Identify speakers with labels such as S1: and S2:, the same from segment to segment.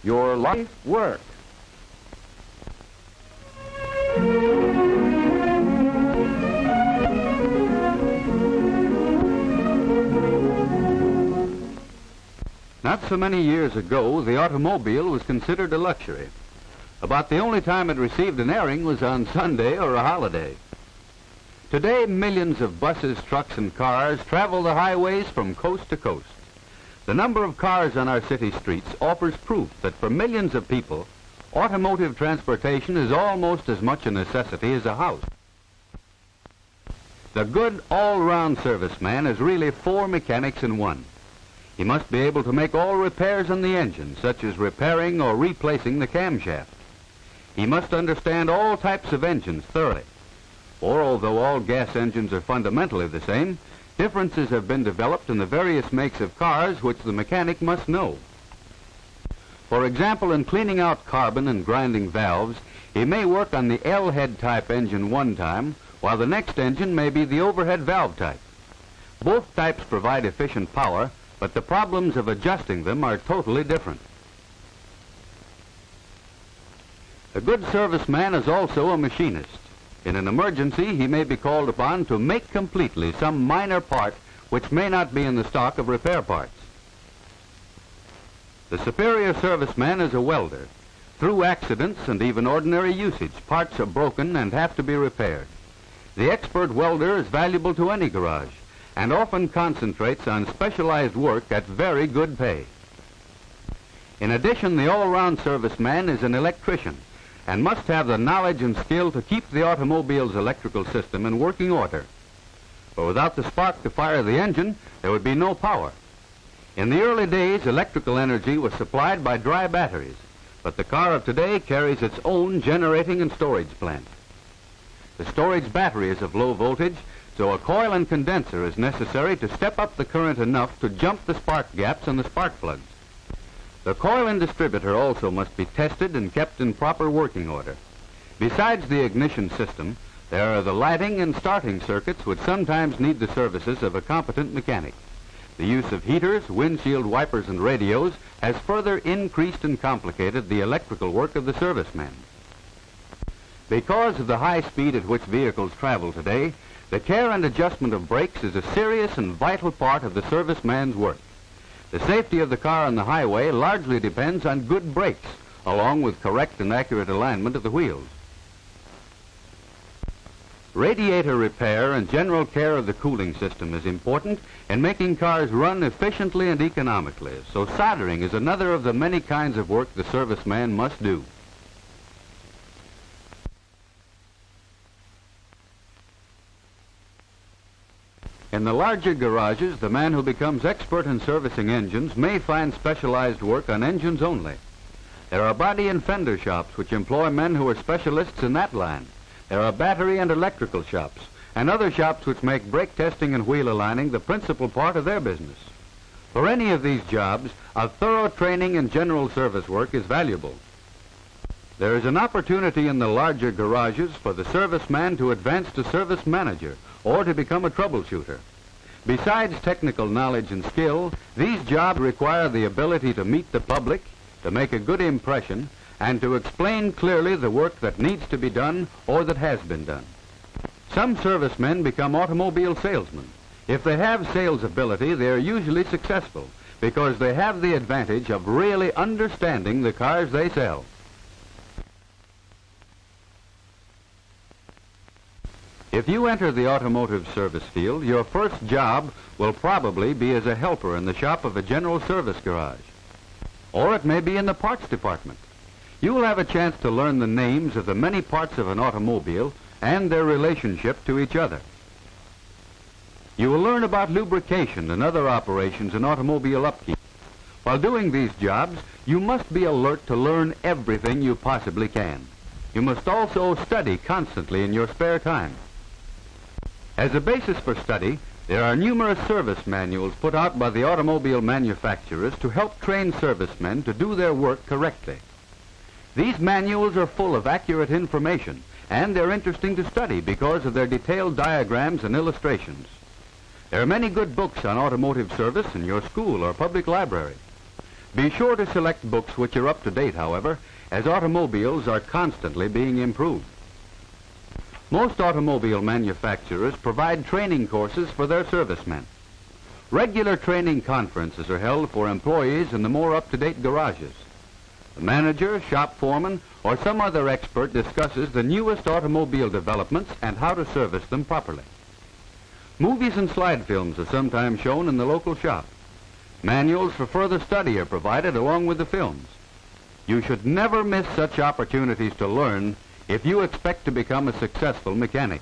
S1: your life work. Not so many years ago, the automobile was considered a luxury. About the only time it received an airing was on Sunday or a holiday. Today, millions of buses, trucks, and cars travel the highways from coast to coast. The number of cars on our city streets offers proof that for millions of people, automotive transportation is almost as much a necessity as a house. The good all-round serviceman is really 4 mechanics in one. He must be able to make all repairs on the engine, such as repairing or replacing the camshaft. He must understand all types of engines thoroughly. For although all gas engines are fundamentally the same, differences have been developed in the various makes of cars which the mechanic must know. For example, in cleaning out carbon and grinding valves, he may work on the L-head type engine one time, while the next engine may be the overhead valve type. Both types provide efficient power, but the problems of adjusting them are totally different. A good serviceman is also a machinist. In an emergency, he may be called upon to make completely some minor part which may not be in the stock of repair parts. The superior serviceman is a welder. Through accidents and even ordinary usage, parts are broken and have to be repaired. The expert welder is valuable to any garage and often concentrates on specialized work at very good pay. In addition, the all-round serviceman is an electrician and must have the knowledge and skill to keep the automobile's electrical system in working order. For without the spark to fire the engine, there would be no power. In the early days, electrical energy was supplied by dry batteries, but the car of today carries its own generating and storage plant. The storage battery is of low voltage, so a coil and condenser is necessary to step up the current enough to jump the spark gaps in the spark plugs. The coil and distributor also must be tested and kept in proper working order. Besides the ignition system, there are the lighting and starting circuits which sometimes need the services of a competent mechanic. The use of heaters, windshield wipers, and radios has further increased and complicated the electrical work of the serviceman. Because of the high speed at which vehicles travel today, the care and adjustment of brakes is a serious and vital part of the serviceman's work. The safety of the car on the highway largely depends on good brakes, along with correct and accurate alignment of the wheels. Radiator repair and general care of the cooling system is important in making cars run efficiently and economically, so soldering is another of the many kinds of work the serviceman must do. In the larger garages, the man who becomes expert in servicing engines may find specialized work on engines only. There are body and fender shops which employ men who are specialists in that line. There are battery and electrical shops, and other shops which make brake testing and wheel aligning the principal part of their business. For any of these jobs, a thorough training in general service work is valuable. There is an opportunity in the larger garages for the serviceman to advance to service manager or to become a troubleshooter. Besides technical knowledge and skill, these jobs require the ability to meet the public, to make a good impression, and to explain clearly the work that needs to be done or that has been done. Some servicemen become automobile salesmen. If they have sales ability, they are usually successful because they have the advantage of really understanding the cars they sell. If you enter the automotive service field, your first job will probably be as a helper in the shop of a general service garage. Or it may be in the parts department. You will have a chance to learn the names of the many parts of an automobile and their relationship to each other. You will learn about lubrication and other operations in automobile upkeep. While doing these jobs, you must be alert to learn everything you possibly can. You must also study constantly in your spare time. As a basis for study, there are numerous service manuals put out by the automobile manufacturers to help train servicemen to do their work correctly. These manuals are full of accurate information, and they're interesting to study because of their detailed diagrams and illustrations. There are many good books on automotive service in your school or public library. Be sure to select books which are up to date, however, as automobiles are constantly being improved. Most automobile manufacturers provide training courses for their servicemen. Regular training conferences are held for employees in the more up-to-date garages. The manager, shop foreman, or some other expert discusses the newest automobile developments and how to service them properly. Movies and slide films are sometimes shown in the local shop. Manuals for further study are provided along with the films. You should never miss such opportunities to learn if you expect to become a successful mechanic.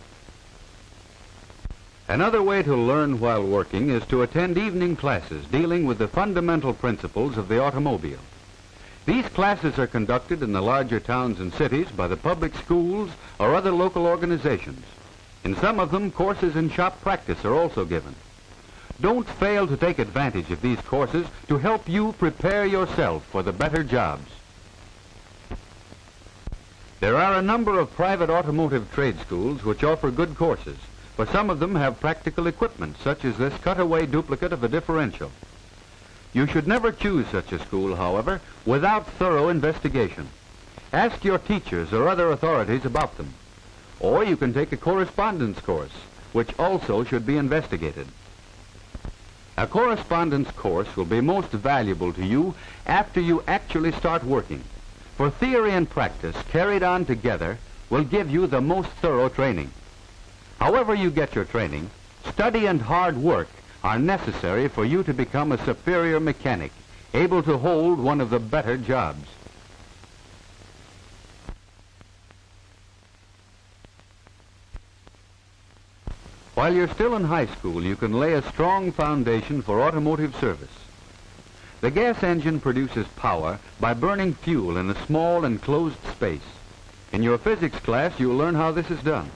S1: Another way to learn while working is to attend evening classes dealing with the fundamental principles of the automobile. These classes are conducted in the larger towns and cities by the public schools or other local organizations. In some of them, courses in shop practice are also given. Don't fail to take advantage of these courses to help you prepare yourself for the better jobs. There are a number of private automotive trade schools which offer good courses, but some of them have practical equipment, such as this cutaway duplicate of a differential. You should never choose such a school, however, without thorough investigation. Ask your teachers or other authorities about them. Or you can take a correspondence course, which also should be investigated. A correspondence course will be most valuable to you after you actually start working, for theory and practice carried on together will give you the most thorough training. However you get your training, study and hard work are necessary for you to become a superior mechanic, able to hold one of the better jobs. While you're still in high school, you can lay a strong foundation for automotive service. The gas engine produces power by burning fuel in a small enclosed space. In your physics class, you'll learn how this is done.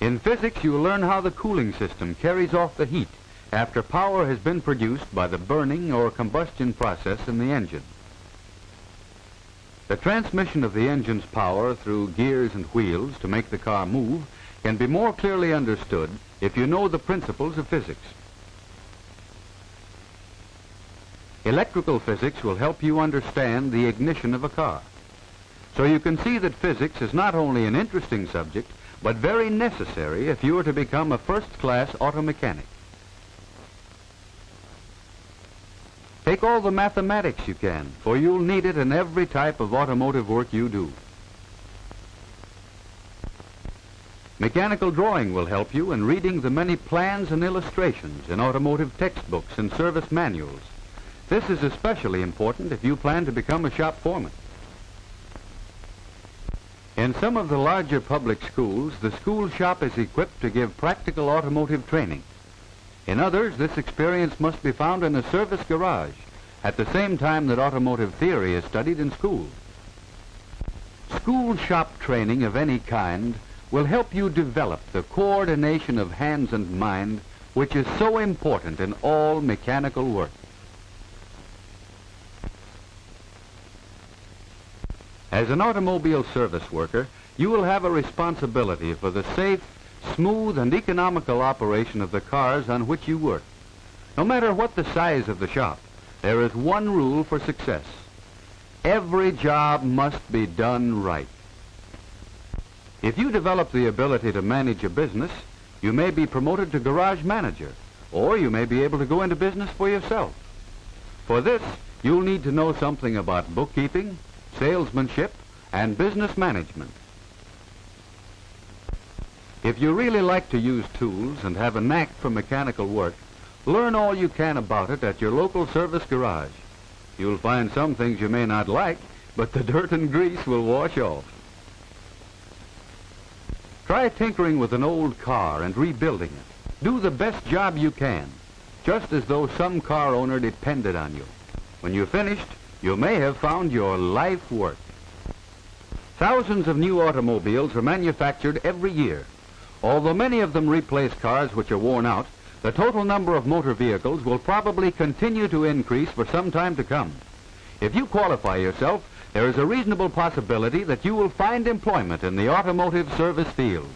S1: In physics, you'll learn how the cooling system carries off the heat after power has been produced by the burning or combustion process in the engine. The transmission of the engine's power through gears and wheels to make the car move can be more clearly understood if you know the principles of physics. Electrical physics will help you understand the ignition of a car. So you can see that physics is not only an interesting subject, but very necessary if you are to become a first-class auto mechanic. Take all the mathematics you can, for you'll need it in every type of automotive work you do. Mechanical drawing will help you in reading the many plans and illustrations in automotive textbooks and service manuals. This is especially important if you plan to become a shop foreman. In some of the larger public schools, the school shop is equipped to give practical automotive training. In others, this experience must be found in a service garage at the same time that automotive theory is studied in school. School shop training of any kind will help you develop the coordination of hands and mind, which is so important in all mechanical work. As an automobile service worker, you will have a responsibility for the safe, smooth, and economical operation of the cars on which you work. No matter what the size of the shop, there is one rule for success. Every job must be done right. If you develop the ability to manage a business, you may be promoted to garage manager, or you may be able to go into business for yourself. For this, you'll need to know something about bookkeeping, salesmanship, and business management. If you really like to use tools and have a knack for mechanical work, learn all you can about it at your local service garage. You'll find some things you may not like, but the dirt and grease will wash off. Try tinkering with an old car and rebuilding it. Do the best job you can, just as though some car owner depended on you. When you're finished, you may have found your life work. Thousands of new automobiles are manufactured every year. Although many of them replace cars which are worn out, the total number of motor vehicles will probably continue to increase for some time to come. If you qualify yourself, there is a reasonable possibility that you will find employment in the automotive service field.